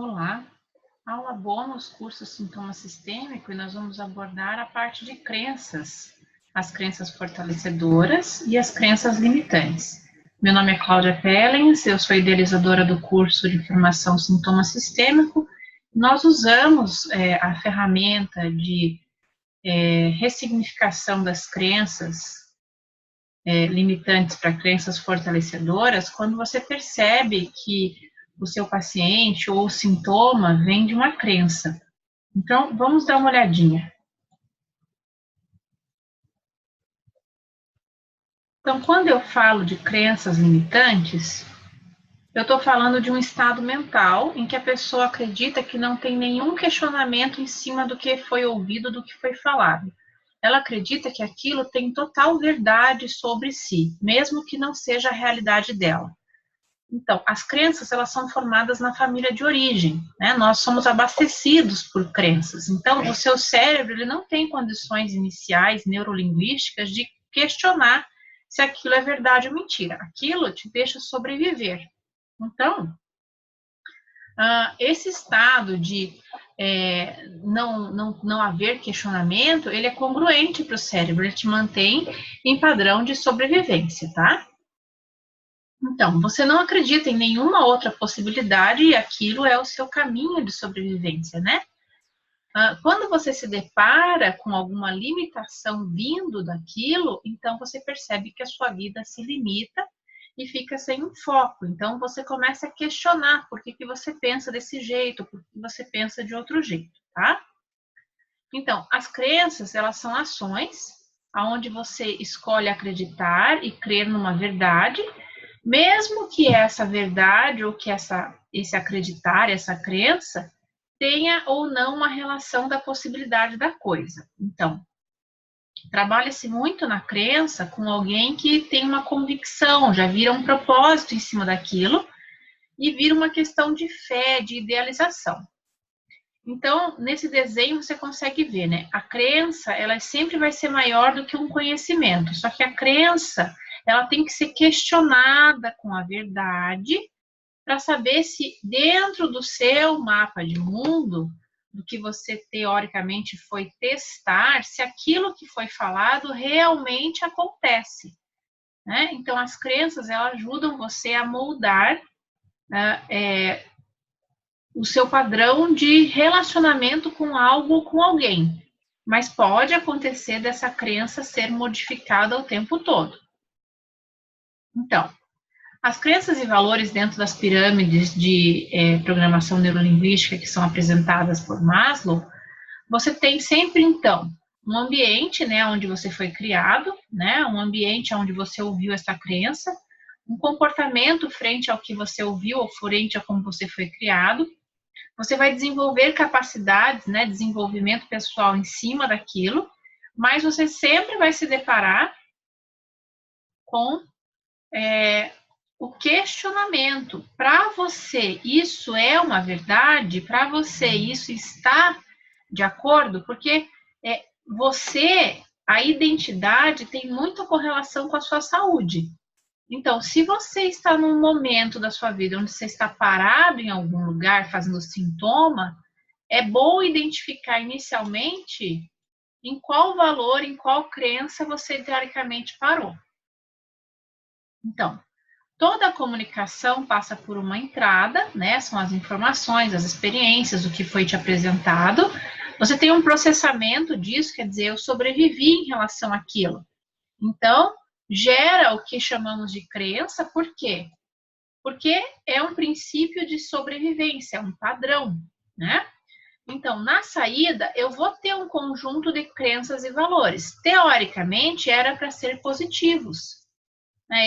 Olá, aula bônus, curso Sintoma Sistêmico, e nós vamos abordar a parte de crenças, as crenças fortalecedoras e as crenças limitantes. Meu nome é Cláudia Pellens, eu sou idealizadora do curso de formação Sintoma Sistêmico. Nós usamos a ferramenta de ressignificação das crenças limitantes para crenças fortalecedoras quando você percebe que o seu paciente ou o sintoma vem de uma crença. Então, vamos dar uma olhadinha. Então, quando eu falo de crenças limitantes, eu estou falando de um estado mental em que a pessoa acredita que não tem nenhum questionamento em cima do que foi ouvido, do que foi falado. Ela acredita que aquilo tem total verdade sobre si, mesmo que não seja a realidade dela. Então, as crenças, elas são formadas na família de origem, né? Nós somos abastecidos por crenças. Então, o seu cérebro, ele não tem condições iniciais neurolinguísticas de questionar se aquilo é verdade ou mentira. Aquilo te deixa sobreviver. Então, esse estado de não haver questionamento, ele é congruente para o cérebro, ele te mantém em padrão de sobrevivência, tá? Então, você não acredita em nenhuma outra possibilidade e aquilo é o seu caminho de sobrevivência, né? Quando você se depara com alguma limitação vindo daquilo, então você percebe que a sua vida se limita e fica sem um foco. Então, você começa a questionar por que você pensa desse jeito, por que você pensa de outro jeito, tá? Então, as crenças, elas são ações onde você escolhe acreditar e crer numa verdade, mesmo que essa verdade ou que esse acreditar, essa crença, tenha ou não uma relação da possibilidade da coisa. Então, trabalha-se muito na crença com alguém que tem uma convicção, já vira um propósito em cima daquilo e vira uma questão de fé, de idealização. Então, nesse desenho você consegue ver, né? A crença, ela sempre vai ser maior do que um conhecimento, só que a crença, ela tem que ser questionada com a verdade para saber se dentro do seu mapa de mundo, do que você teoricamente foi testar, se aquilo que foi falado realmente acontece, né? Então, as crenças, elas ajudam você a moldar o seu padrão de relacionamento com algo ou com alguém. Mas pode acontecer dessa crença ser modificada o tempo todo. Então, as crenças e valores dentro das pirâmides de programação neurolinguística que são apresentadas por Maslow, você tem sempre, então, um ambiente, né, onde você foi criado, né, um ambiente onde você ouviu essa crença, um comportamento frente ao que você ouviu ou frente a como você foi criado. Você vai desenvolver capacidades, né, desenvolvimento pessoal em cima daquilo, mas você sempre vai se deparar com o questionamento. Para você, isso é uma verdade? Para você, isso está de acordo? Porque você, a identidade tem muita correlação com a sua saúde. Então, se você está num momento da sua vida onde você está parado em algum lugar fazendo sintoma, é bom identificar inicialmente em qual valor, em qual crença você teoricamente parou. Então, toda a comunicação passa por uma entrada, né? São as informações, as experiências, o que foi te apresentado. Você tem um processamento disso, quer dizer, eu sobrevivi em relação àquilo. Então, gera o que chamamos de crença, por quê? Porque é um princípio de sobrevivência, é um padrão, né? Então, na saída, eu vou ter um conjunto de crenças e valores. Teoricamente, era para ser positivos.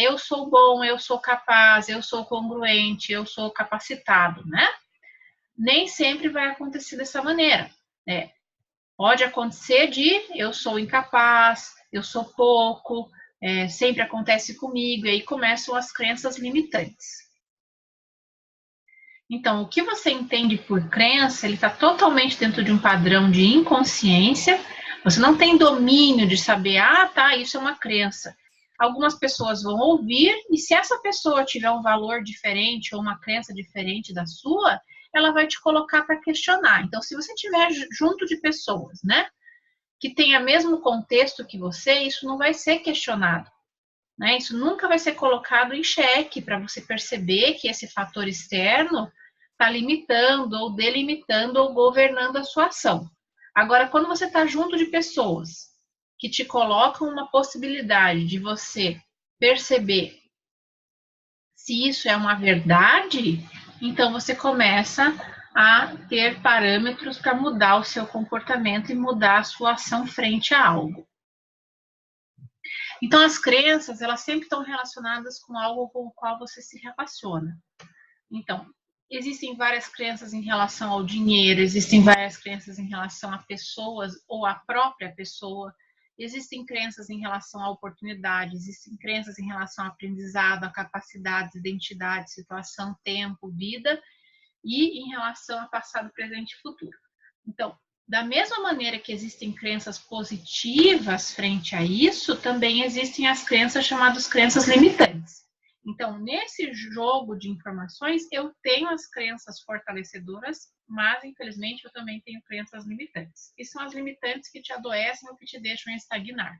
Eu sou bom, eu sou capaz, eu sou congruente, eu sou capacitado, né? Nem sempre vai acontecer dessa maneira, né? Pode acontecer de eu sou incapaz, eu sou pouco, sempre acontece comigo, e aí começam as crenças limitantes. Então, o que você entende por crença, ele está totalmente dentro de um padrão de inconsciência, você não tem domínio de saber, tá, isso é uma crença. Algumas pessoas vão ouvir, e se essa pessoa tiver um valor diferente ou uma crença diferente da sua, ela vai te colocar para questionar. Então, se você estiver junto de pessoas, né, que tenha o mesmo contexto que você, isso não vai ser questionado, né? Isso nunca vai ser colocado em xeque para você perceber que esse fator externo está limitando ou delimitando ou governando a sua ação. Agora, quando você está junto de pessoas que te colocam uma possibilidade de você perceber se isso é uma verdade, então você começa a ter parâmetros para mudar o seu comportamento e mudar a sua ação frente a algo. Então, as crenças, elas sempre estão relacionadas com algo com o qual você se relaciona. Então, existem várias crenças em relação ao dinheiro, existem várias crenças em relação a pessoas ou a própria pessoa, existem crenças em relação a oportunidades, existem crenças em relação ao aprendizado, a capacidades, identidade, situação, tempo, vida, e em relação a passado, presente e futuro. Então, da mesma maneira que existem crenças positivas frente a isso, também existem as crenças chamadas crenças limitantes. Então, nesse jogo de informações, eu tenho as crenças fortalecedoras, mas, infelizmente, eu também tenho crenças limitantes. E são as limitantes que te adoecem ou que te deixam estagnar.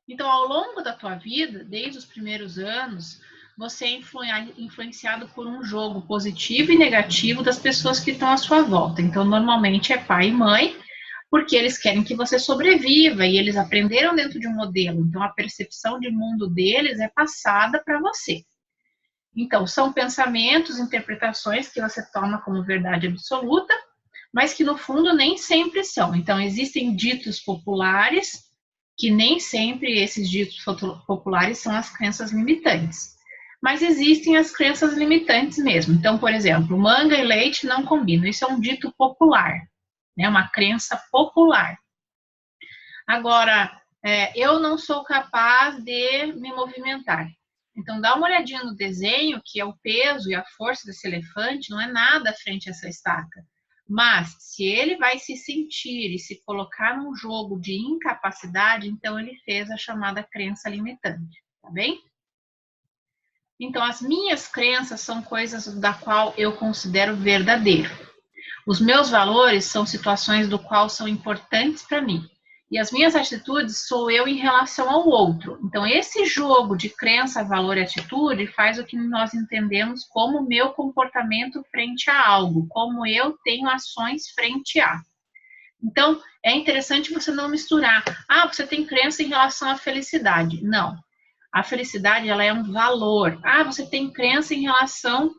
Então, ao longo da tua vida, desde os primeiros anos, você é influenciado por um jogo positivo e negativo das pessoas que estão à sua volta. Então, normalmente é pai e mãe, porque eles querem que você sobreviva e eles aprenderam dentro de um modelo. Então, a percepção de mundo deles é passada para você. Então, são pensamentos, interpretações que você toma como verdade absoluta, mas que no fundo nem sempre são. Então, existem ditos populares, que nem sempre esses ditos populares são as crenças limitantes. Mas existem as crenças limitantes mesmo. Então, por exemplo, manga e leite não combinam. Isso é um dito popular, né? Uma crença popular. Agora, eu não sou capaz de me movimentar. Então, dá uma olhadinha no desenho, que é o peso e a força desse elefante, não é nada frente a essa estaca. Mas, se ele vai se sentir e se colocar num jogo de incapacidade, então ele fez a chamada crença limitante, tá bem? Então, as minhas crenças são coisas da qual eu considero verdadeiro. Os meus valores são situações do qual são importantes para mim. E as minhas atitudes sou eu em relação ao outro. Então, esse jogo de crença, valor e atitude faz o que nós entendemos como meu comportamento frente a algo, como eu tenho ações frente a. Então, é interessante você não misturar. Ah, você tem crença em relação à felicidade. Não. A felicidade, ela é um valor. Ah, você tem crença em relação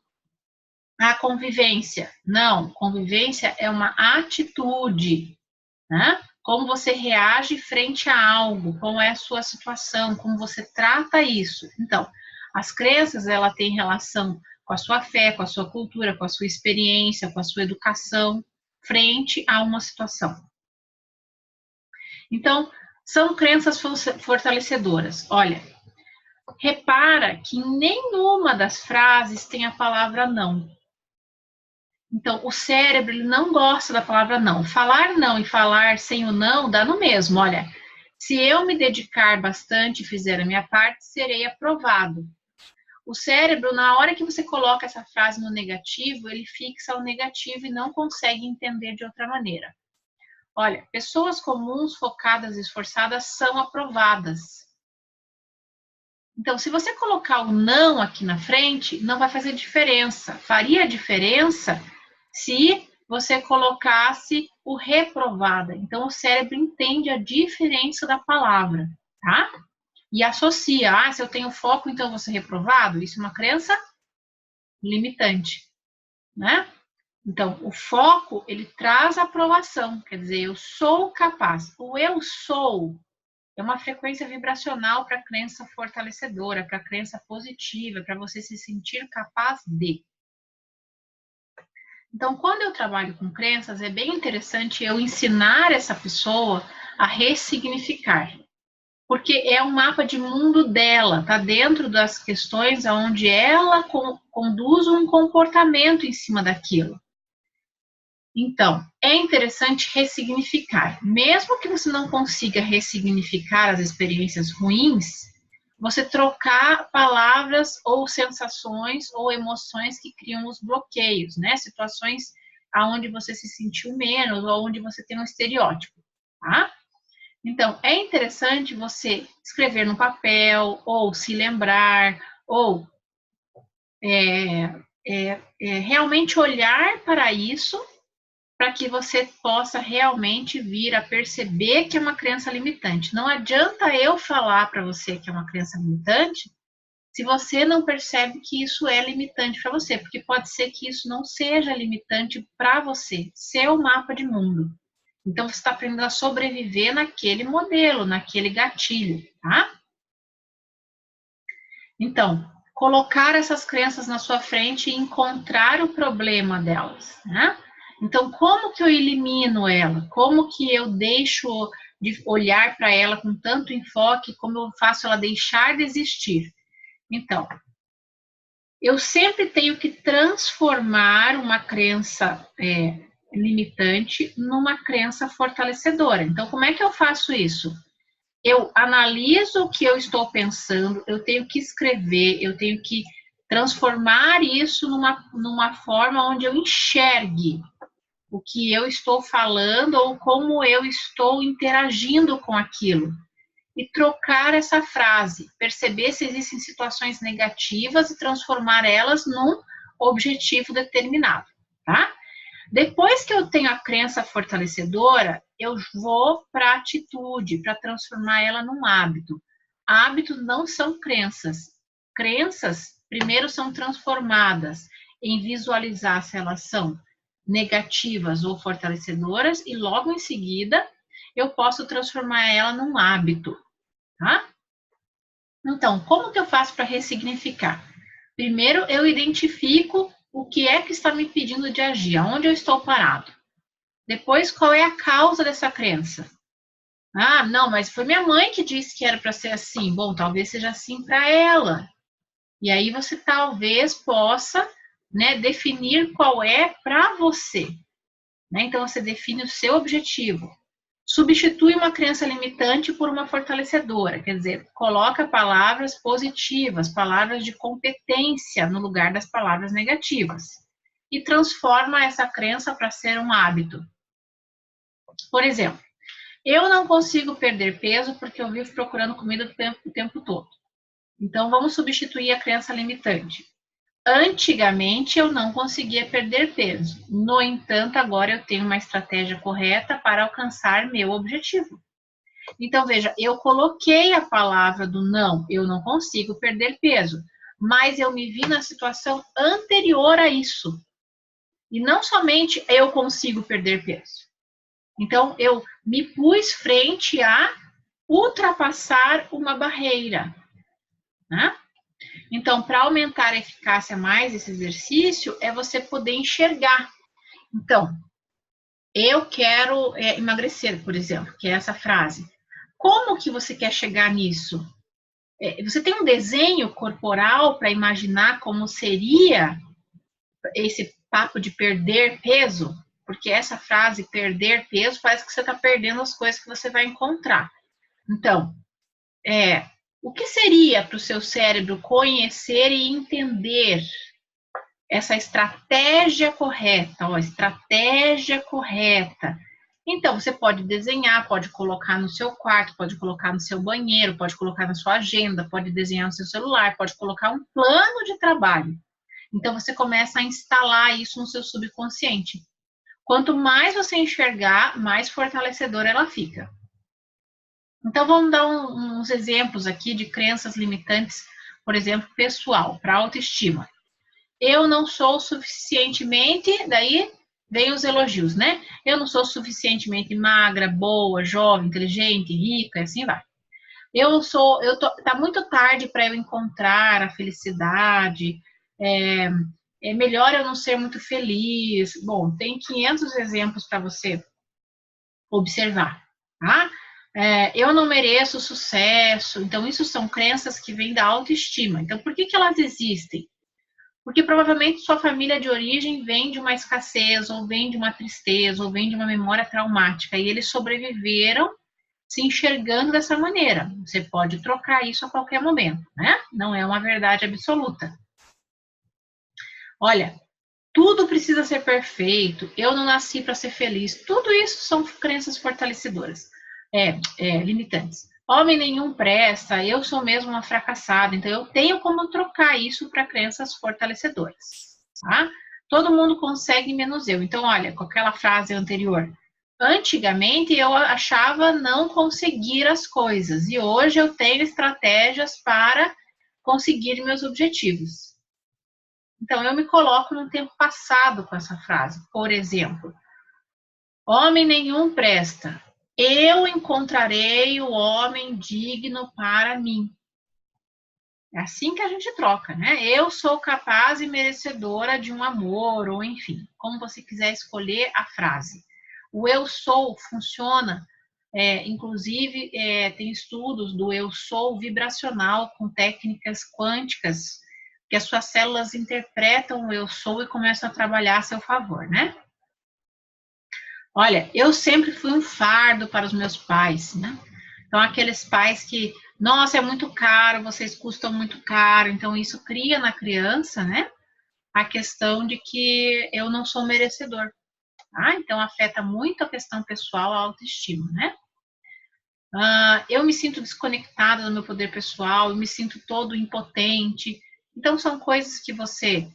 à convivência. Não, convivência é uma atitude, né? Como você reage frente a algo, como é a sua situação, como você trata isso. Então, as crenças, ela tem relação com a sua fé, com a sua cultura, com a sua experiência, com a sua educação, frente a uma situação. Então, são crenças fortalecedoras. Olha, repara que nenhuma das frases tem a palavra não. Então, o cérebro ele não gosta da palavra não. Falar não e falar sem o não dá no mesmo. Olha, se eu me dedicar bastante e fizer a minha parte, serei aprovado. O cérebro, na hora que você coloca essa frase no negativo, ele fixa o negativo e não consegue entender de outra maneira. Olha, pessoas comuns, focadas e esforçadas são aprovadas. Então, se você colocar o não aqui na frente, não vai fazer diferença. Faria diferença se você colocasse o reprovada. Então, o cérebro entende a diferença da palavra, tá? E associa. Ah, se eu tenho foco, então eu vou ser reprovado? Isso é uma crença limitante, né? Então, o foco, ele traz aprovação. Quer dizer, eu sou capaz. O eu sou é uma frequência vibracional para a crença fortalecedora, para a crença positiva, para você se sentir capaz de. Então, quando eu trabalho com crenças, é bem interessante eu ensinar essa pessoa a ressignificar. Porque é um mapa de mundo dela, está dentro das questões onde ela conduz um comportamento em cima daquilo. Então, é interessante ressignificar. Mesmo que você não consiga ressignificar as experiências ruins, você trocar palavras ou sensações ou emoções que criam os bloqueios, né? Situações aonde você se sentiu menos ou onde você tem um estereótipo, tá? Então, é interessante você escrever no papel ou se lembrar ou realmente olhar para isso para que você possa realmente vir a perceber que é uma crença limitante. Não adianta eu falar para você que é uma crença limitante se você não percebe que isso é limitante para você, porque pode ser que isso não seja limitante para você, seu mapa de mundo. Então, você está aprendendo a sobreviver naquele modelo, naquele gatilho, tá? Então, colocar essas crenças na sua frente e encontrar o problema delas, né? Então, como que eu elimino ela? Como que eu deixo de olhar para ela com tanto enfoque? Como eu faço ela deixar de existir? Então, eu sempre tenho que transformar uma crença limitante numa crença fortalecedora. Então, como é que eu faço isso? Eu analiso o que eu estou pensando, eu tenho que escrever, eu tenho que transformar isso numa forma onde eu enxergue o que eu estou falando ou como eu estou interagindo com aquilo. E trocar essa frase, perceber se existem situações negativas e transformar elas num objetivo determinado, tá? Depois que eu tenho a crença fortalecedora, eu vou para a atitude, para transformar ela num hábito. Hábitos não são crenças. Crenças, primeiro, são transformadas em visualizar se elas são negativas ou fortalecedoras, e logo em seguida eu posso transformar ela num hábito, tá? Então, como que eu faço para ressignificar? Primeiro, eu identifico o que é que está me impedindo de agir, aonde eu estou parado. Depois, qual é a causa dessa crença? Ah, não, mas foi minha mãe que disse que era para ser assim. Bom, talvez seja assim para ela. E aí você talvez possa, né, definir qual é para você. Né? Então, você define o seu objetivo. Substitui uma crença limitante por uma fortalecedora, quer dizer, coloca palavras positivas, palavras de competência no lugar das palavras negativas. E transforma essa crença para ser um hábito. Por exemplo, eu não consigo perder peso porque eu vivo procurando comida o tempo todo. Então, vamos substituir a crença limitante. Antigamente, eu não conseguia perder peso. No entanto, agora eu tenho uma estratégia correta para alcançar meu objetivo. Então, veja, eu coloquei a palavra do não, eu não consigo perder peso, mas eu me vi na situação anterior a isso. E não somente eu consigo perder peso. Então, eu me pus frente a ultrapassar uma barreira, né? Então, para aumentar a eficácia mais desse exercício, é você poder enxergar. Então, eu quero emagrecer, por exemplo, que é essa frase. Como que você quer chegar nisso? Você tem um desenho corporal para imaginar como seria esse papo de perder peso? Porque essa frase, perder peso, parece que você está perdendo as coisas que você vai encontrar. Então, o que seria para o seu cérebro conhecer e entender essa estratégia correta? Ó, estratégia correta. Então, você pode desenhar, pode colocar no seu quarto, pode colocar no seu banheiro, pode colocar na sua agenda, pode desenhar no seu celular, pode colocar um plano de trabalho. Então, você começa a instalar isso no seu subconsciente. Quanto mais você enxergar, mais fortalecedora ela fica. Então, vamos dar uns exemplos aqui de crenças limitantes, por exemplo, pessoal, para autoestima. Eu não sou suficientemente, daí vem os elogios, né? Eu não sou suficientemente magra, boa, jovem, inteligente, rica, e assim vai. Tá muito tarde para eu encontrar a felicidade, é melhor eu não ser muito feliz. Bom, tem 500 exemplos para você observar, tá? Eu não mereço sucesso. Então, isso são crenças que vêm da autoestima. Então, por que elas existem? Porque provavelmente sua família de origem vem de uma escassez, ou vem de uma tristeza, ou vem de uma memória traumática, e eles sobreviveram se enxergando dessa maneira. Você pode trocar isso a qualquer momento, né? Não é uma verdade absoluta. Olha, tudo precisa ser perfeito, eu não nasci para ser feliz. Tudo isso são crenças fortalecedoras, limitantes. Homem nenhum presta, eu sou mesmo uma fracassada. Então, eu tenho como trocar isso para crenças fortalecedoras, tá? Todo mundo consegue, menos eu. Então, olha, com aquela frase anterior. Antigamente, eu achava não conseguir as coisas. E hoje eu tenho estratégias para conseguir meus objetivos. Então, eu me coloco no tempo passado com essa frase. Por exemplo, homem nenhum presta. Eu encontrarei o homem digno para mim. É assim que a gente troca, né? Eu sou capaz e merecedora de um amor, ou enfim, como você quiser escolher a frase. O eu sou funciona, inclusive tem estudos do eu sou vibracional com técnicas quânticas, que as suas células interpretam o eu sou e começam a trabalhar a seu favor, né? Olha, eu sempre fui um fardo para os meus pais, né? Então, aqueles pais que, nossa, é muito caro, vocês custam muito caro. Então, isso cria na criança, né? A questão de que eu não sou merecedor. Tá? Então, afeta muito a questão pessoal, a autoestima, né? Eu me sinto desconectada do meu poder pessoal, eu me sinto todo impotente. Então, são coisas que você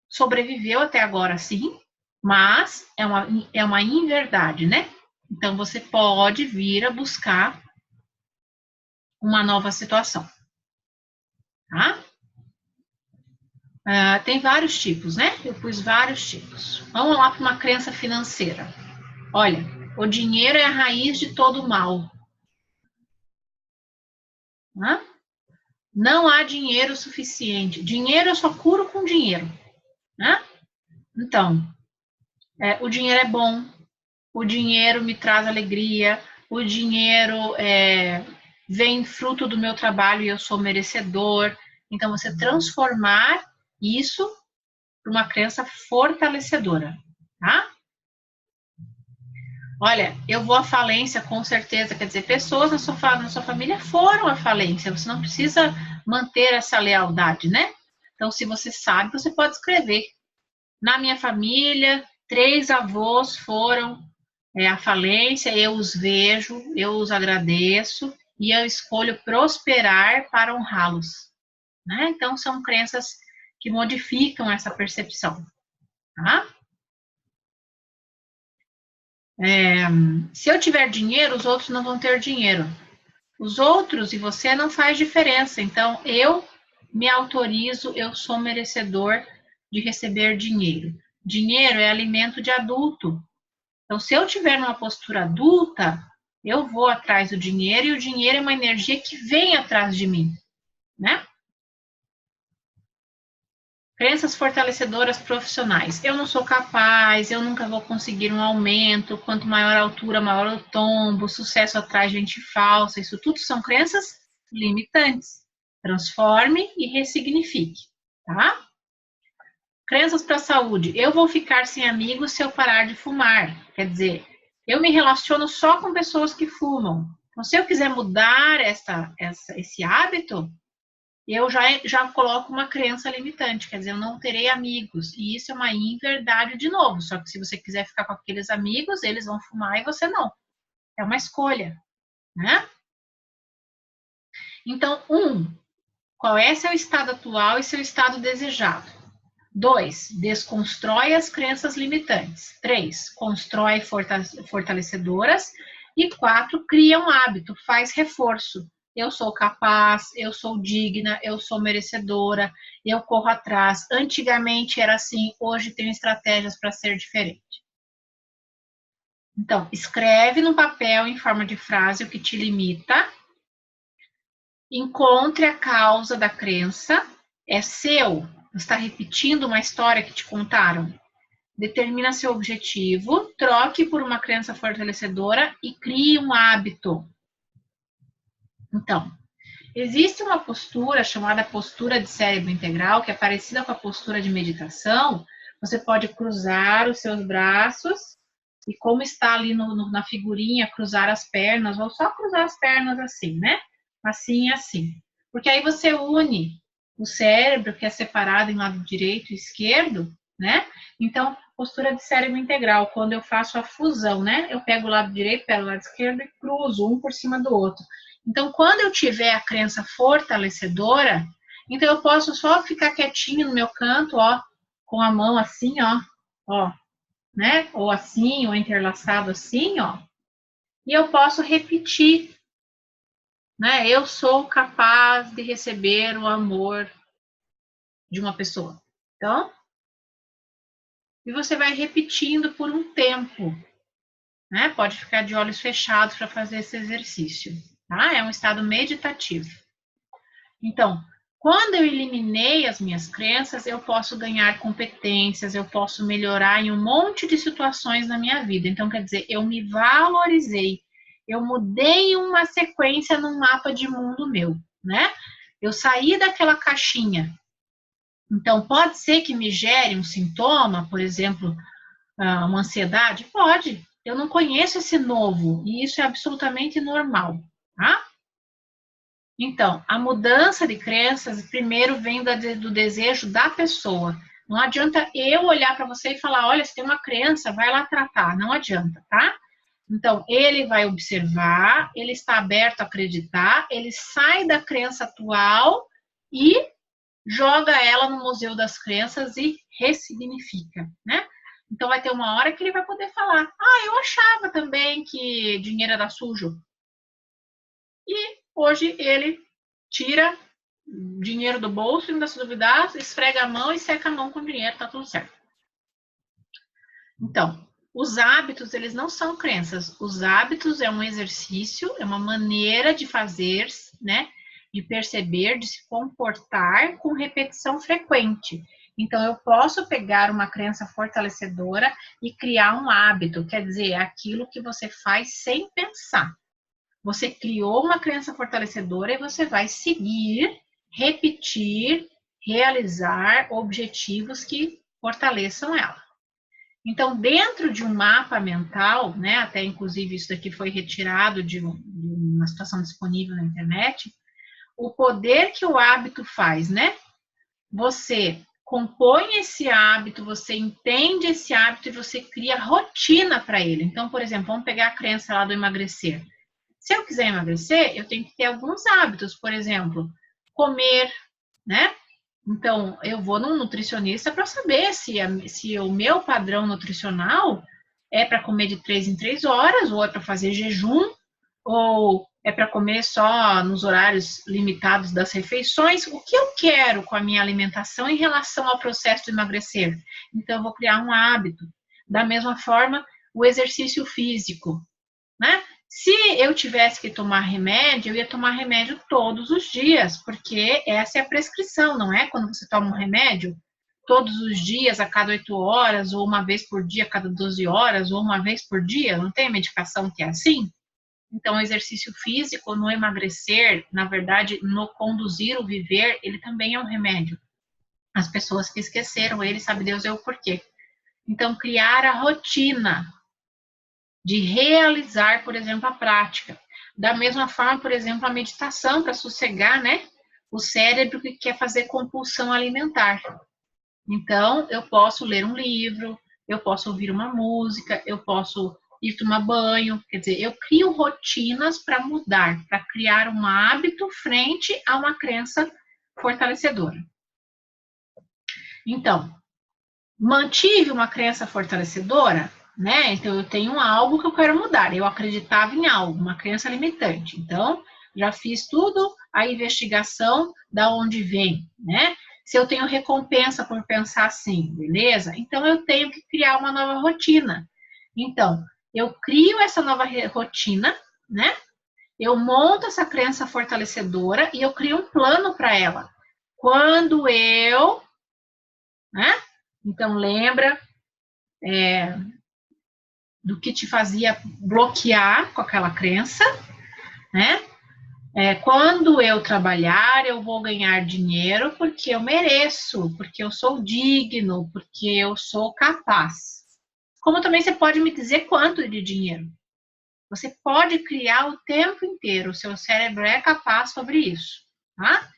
sobreviveu até agora, sim, mas é uma inverdade, né? Então, você pode vir a buscar uma nova situação, tá? Tem vários tipos, né? Eu pus vários tipos. Vamos lá para uma crença financeira. Olha, o dinheiro é a raiz de todo mal. Tá? Não há dinheiro suficiente. Dinheiro eu só curo com dinheiro, né? Então, o dinheiro é bom, o dinheiro me traz alegria, o dinheiro vem fruto do meu trabalho e eu sou merecedor. Então, você transformar isso para uma crença fortalecedora, tá? Olha, eu vou à falência com certeza, quer dizer, pessoas na sua família foram à falência, você não precisa manter essa lealdade, né? Então, se você sabe, você pode escrever. Na minha família, 3 avós foram à falência, eu os vejo, eu os agradeço e eu escolho prosperar para honrá-los, né? Então, são crenças que modificam essa percepção, tá? Se eu tiver dinheiro, os outros não vão ter dinheiro. Os outros e você não faz diferença. Então, eu me autorizo, eu sou merecedor de receber dinheiro. Dinheiro é alimento de adulto. Então, se eu tiver numa postura adulta, eu vou atrás do dinheiro e o dinheiro é uma energia que vem atrás de mim, né? Crenças fortalecedoras profissionais. Eu não sou capaz, eu nunca vou conseguir um aumento, quanto maior a altura, maior o tombo, sucesso atrai gente falsa. Isso tudo são crenças limitantes. Transforme e ressignifique, tá? Crenças para a saúde. Eu vou ficar sem amigos se eu parar de fumar. Quer dizer, eu me relaciono só com pessoas que fumam. Então, se eu quiser mudar esse hábito, eu já coloco uma crença limitante, quer dizer, eu não terei amigos. E isso é uma inverdade de novo. Só que se você quiser ficar com aqueles amigos, eles vão fumar e você não. É uma escolha, né? Então, qual é seu estado atual e seu estado desejado? 2, desconstrói as crenças limitantes. 3, constrói fortalecedoras. E 4, cria um hábito, faz reforço. Eu sou capaz, eu sou digna, eu sou merecedora, eu corro atrás. Antigamente era assim, hoje tenho estratégias para ser diferente. Então, escreve no papel em forma de frase o que te limita. Encontre a causa da crença. É seu. Está repetindo uma história que te contaram. Determina seu objetivo, troque por uma crença fortalecedora e crie um hábito. Então, Existe uma postura chamada postura de cérebro integral, que é parecida com a postura de meditação. Você pode cruzar os seus braços e, como está ali na figurinha, cruzar as pernas, ou só cruzar as pernas assim, né? Assim e assim. Porque aí você une o cérebro, que é separado em lado direito e esquerdo, né? Então, postura de cérebro integral, quando eu faço a fusão, né? Eu pego o lado direito, pego o lado esquerdo e cruzo um por cima do outro. Então, quando eu tiver a crença fortalecedora, então eu posso só ficar quietinho no meu canto, ó, com a mão assim, ó, né? Ou assim, ou interlaçado assim, ó. E eu posso repetir, né? Eu sou capaz de receber o amor de uma pessoa. Então, e você vai repetindo por um tempo, né? Pode ficar de olhos fechados para fazer esse exercício, tá? É um estado meditativo. Então, quando eu eliminei as minhas crenças, eu posso ganhar competências, eu posso melhorar em um monte de situações na minha vida. Então, quer dizer, eu me valorizei, eu mudei uma sequência num mapa de mundo meu, né? Eu saí daquela caixinha. Então, pode ser que me gere um sintoma, por exemplo, uma ansiedade? Pode. Eu não conheço esse novo e isso é absolutamente normal, tá? Então, a mudança de crenças primeiro vem do desejo da pessoa. Não adianta eu olhar para você e falar, olha, você tem uma crença, vai lá tratar. Não adianta, tá? Então, ele vai observar, ele está aberto a acreditar, ele sai da crença atual e joga ela no Museu das Crenças e ressignifica, né? Então, vai ter uma hora que ele vai poder falar, eu achava também que dinheiro era sujo. E hoje ele tira dinheiro do bolso, ainda se duvidar, esfrega a mão e seca a mão com dinheiro, tá tudo certo. Então, os hábitos, eles não são crenças. Os hábitos é um exercício, é uma maneira de fazer, né? De perceber, de se comportar com repetição frequente. Então, eu posso pegar uma crença fortalecedora e criar um hábito, quer dizer, aquilo que você faz sem pensar. Você criou uma crença fortalecedora e você vai seguir, repetir, realizar objetivos que fortaleçam ela. Então, dentro de um mapa mental, né, até inclusive isso daqui foi retirado de uma situação disponível na internet, o poder que o hábito faz, né? Você compõe esse hábito, você entende esse hábito e você cria rotina para ele. Então, por exemplo, vamos pegar a crença lá do emagrecer. Se eu quiser emagrecer, eu tenho que ter alguns hábitos, por exemplo, comer, né? Então, eu vou num nutricionista para saber se o meu padrão nutricional é para comer de 3 em 3 horas, ou é para fazer jejum, ou é para comer só nos horários limitados das refeições. O que eu quero com a minha alimentação em relação ao processo de emagrecer? Então, eu vou criar um hábito. Da mesma forma, o exercício físico, né? Se eu tivesse que tomar remédio, eu ia tomar remédio todos os dias, porque essa é a prescrição, não é? Quando você toma um remédio, todos os dias, a cada 8 horas, ou uma vez por dia, a cada 12 horas, ou uma vez por dia, não tem medicação que é assim? Então, o exercício físico, no emagrecer, na verdade, no conduzir o viver, ele também é um remédio. As pessoas que esqueceram ele, sabe Deus é o porquê. Então, criar a rotina de realizar, por exemplo, a prática. Da mesma forma, por exemplo, a meditação para sossegar, né? O cérebro que quer fazer compulsão alimentar. Então, eu posso ler um livro, eu posso ouvir uma música, eu posso ir tomar banho. Quer dizer, eu crio rotinas para mudar, para criar um hábito frente a uma crença fortalecedora. Então, mantive uma crença fortalecedora, né? Então, eu tenho algo que eu quero mudar. Eu acreditava em algo, uma crença limitante. Então, já fiz tudo a investigação da onde vem, né? Se eu tenho recompensa por pensar assim, beleza? Então, eu tenho que criar uma nova rotina. Então, eu crio essa nova rotina, né? Eu monto essa crença fortalecedora e eu crio um plano para ela. Quando eu, né? Então, lembra do que te fazia bloquear com aquela crença, né? Quando eu trabalhar, eu vou ganhar dinheiro porque eu mereço, porque eu sou digno, porque eu sou capaz. Como também você pode me dizer quanto de dinheiro. Você pode criar o tempo inteiro, o seu cérebro é capaz sobre isso, tá?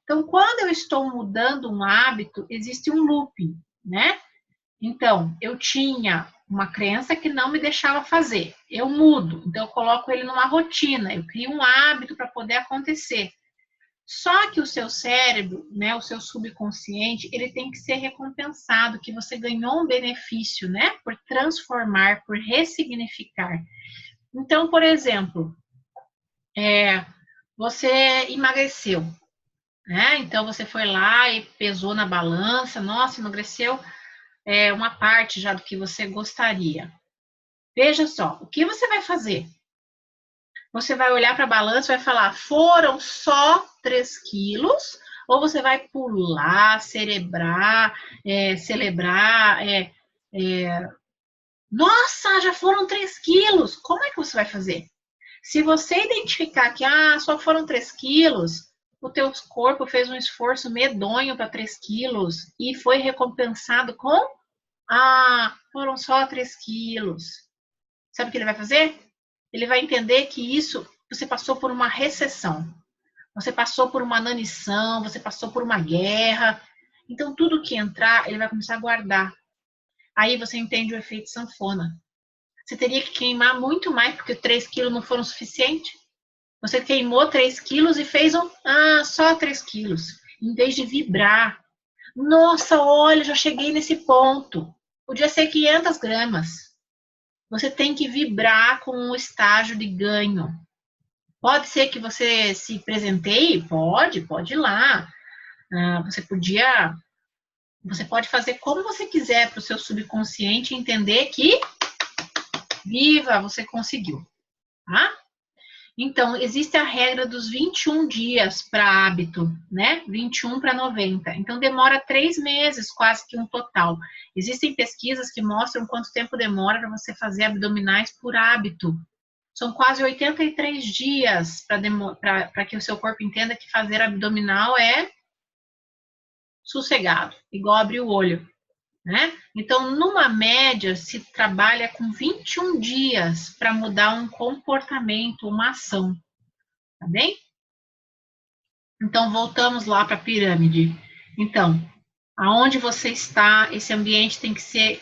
Então, quando eu estou mudando um hábito, existe um looping, né? Então, eu tinha uma crença que não me deixava fazer. Eu mudo, então eu coloco ele numa rotina, eu crio um hábito para poder acontecer. Só que o seu cérebro, né, o seu subconsciente, ele tem que ser recompensado, que você ganhou um benefício, né, por transformar, por ressignificar. Então, por exemplo, você emagreceu, né? Então você foi lá e pesou na balança, nossa, emagreceu uma parte já do que você gostaria. Veja só, o que você vai fazer? Você vai olhar para a balança e vai falar, foram só 3 quilos? Ou você vai pular, celebrar, nossa, já foram 3 quilos. Como é que você vai fazer? Se você identificar que só foram 3 quilos, o teu corpo fez um esforço medonho para 3 quilos e foi recompensado com foram só 3 quilos. Sabe o que ele vai fazer? Ele vai entender que isso, você passou por uma recessão, você passou por uma inanição, você passou por uma guerra. Então, tudo que entrar, ele vai começar a guardar. Aí você entende o efeito sanfona. Você teria que queimar muito mais, porque 3 quilos não foram suficientes. Você queimou 3 quilos e fez só 3 quilos, em vez de vibrar. Nossa, olha, já cheguei nesse ponto. Podia ser 500 gramas. Você tem que vibrar com o estágio de ganho. Pode ser que você se presenteie? Pode ir lá. Você pode fazer como você quiser para o seu subconsciente entender que, viva, você conseguiu, tá? Então, existe a regra dos 21 dias para hábito, né? 21 para 90. Então, demora 3 meses, quase que um total. Existem pesquisas que mostram quanto tempo demora para você fazer abdominais por hábito. São quase 83 dias para que o seu corpo entenda que fazer abdominal é sossegado, igual abrir o olho, né? Então, numa média, se trabalha com 21 dias para mudar um comportamento, uma ação, tá bem? Então, voltamos lá para a pirâmide. Então, aonde você está, esse ambiente tem que ser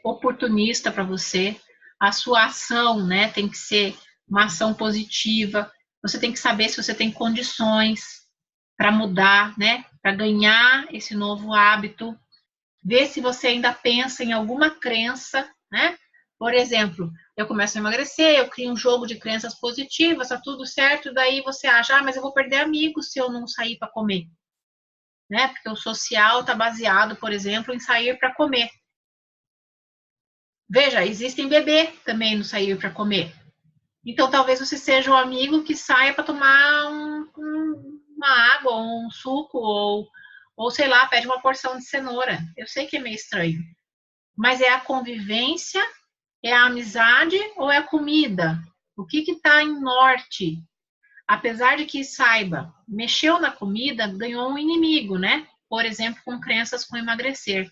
oportunista para você, a sua ação, né, tem que ser uma ação positiva, você tem que saber se você tem condições para mudar, né, para ganhar esse novo hábito, ver se você ainda pensa em alguma crença, né, por exemplo, eu começo a emagrecer, eu crio um jogo de crenças positivas, tá tudo certo, daí você acha, mas eu vou perder amigos se eu não sair para comer, né? Porque o social está baseado, por exemplo, em sair para comer. Veja, existem bebê também no sair para comer. Então, talvez você seja um amigo que saia para tomar uma água, ou um suco, ou sei lá, pede uma porção de cenoura. Eu sei que é meio estranho. Mas é a convivência, é a amizade ou é a comida? O que está em norte? Apesar de que saiba, mexeu na comida, ganhou um inimigo, né? Por exemplo, com crenças com emagrecer.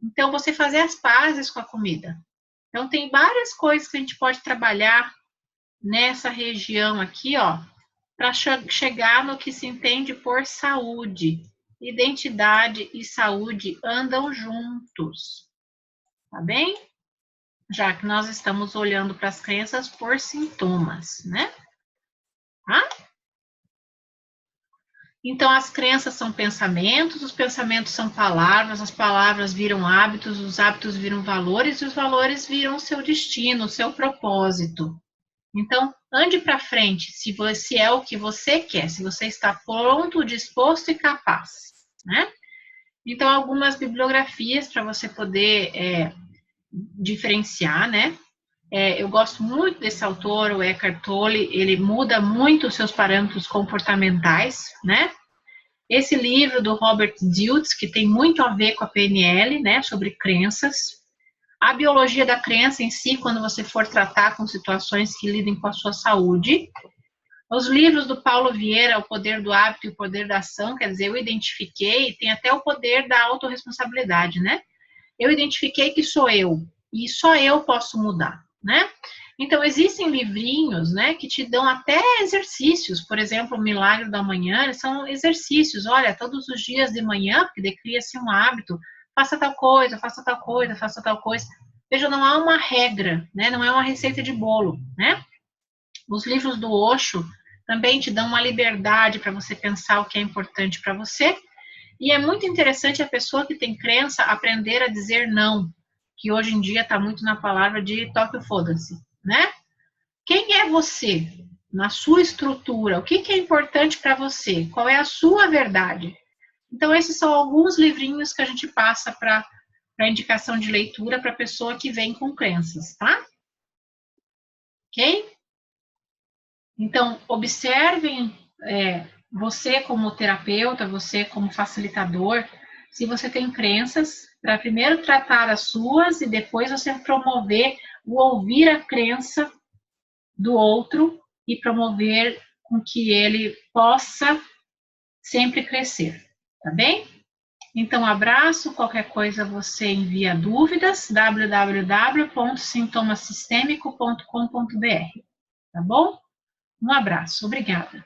Então, você fazer as pazes com a comida. Então, tem várias coisas que a gente pode trabalhar nessa região aqui, ó, para chegar no que se entende por saúde. Identidade e saúde andam juntos, tá bem? Já que nós estamos olhando para as crenças por sintomas, né? Tá? Então, as crenças são pensamentos, os pensamentos são palavras, as palavras viram hábitos, os hábitos viram valores e os valores viram o seu destino, o seu propósito. Então, ande para frente se você é o que você quer, se você está pronto, disposto e capaz, né? Então, algumas bibliografias para você poder diferenciar, né? Eu gosto muito desse autor, o Eckhart Tolle, ele muda muito os seus parâmetros comportamentais, né? Esse livro do Robert Dilts, que tem muito a ver com a PNL, né, sobre crenças. A biologia da crença em si, quando você for tratar com situações que lidem com a sua saúde. Os livros do Paulo Vieira, O Poder do Hábito e o Poder da Ação, quer dizer, eu identifiquei, tem até o poder da autorresponsabilidade, né? Eu identifiquei que sou eu, e só eu posso mudar, né? Então, existem livrinhos, né, que te dão até exercícios, por exemplo, o Milagre da Manhã, são exercícios, olha, todos os dias de manhã, porque daí cria-se um hábito, faça tal coisa, faça tal coisa, faça tal coisa. Veja, não há uma regra, né, não é uma receita de bolo, né? Os livros do Osho também te dão uma liberdade para você pensar o que é importante para você, e é muito interessante a pessoa que tem crença aprender a dizer não, que hoje em dia está muito na palavra de toque o foda-se, né? Quem é você? Na sua estrutura, o que é importante para você? Qual é a sua verdade? Então, esses são alguns livrinhos que a gente passa para indicação de leitura para a pessoa que vem com crenças, tá? Ok? Então, observem você como terapeuta, você como facilitador, se você tem crenças, para primeiro tratar as suas e depois você promover o ouvir a crença do outro e promover com que ele possa sempre crescer, tá bem? Então, abraço, qualquer coisa você envia dúvidas, www.sintomasistêmico.com.br, tá bom? Um abraço, obrigada.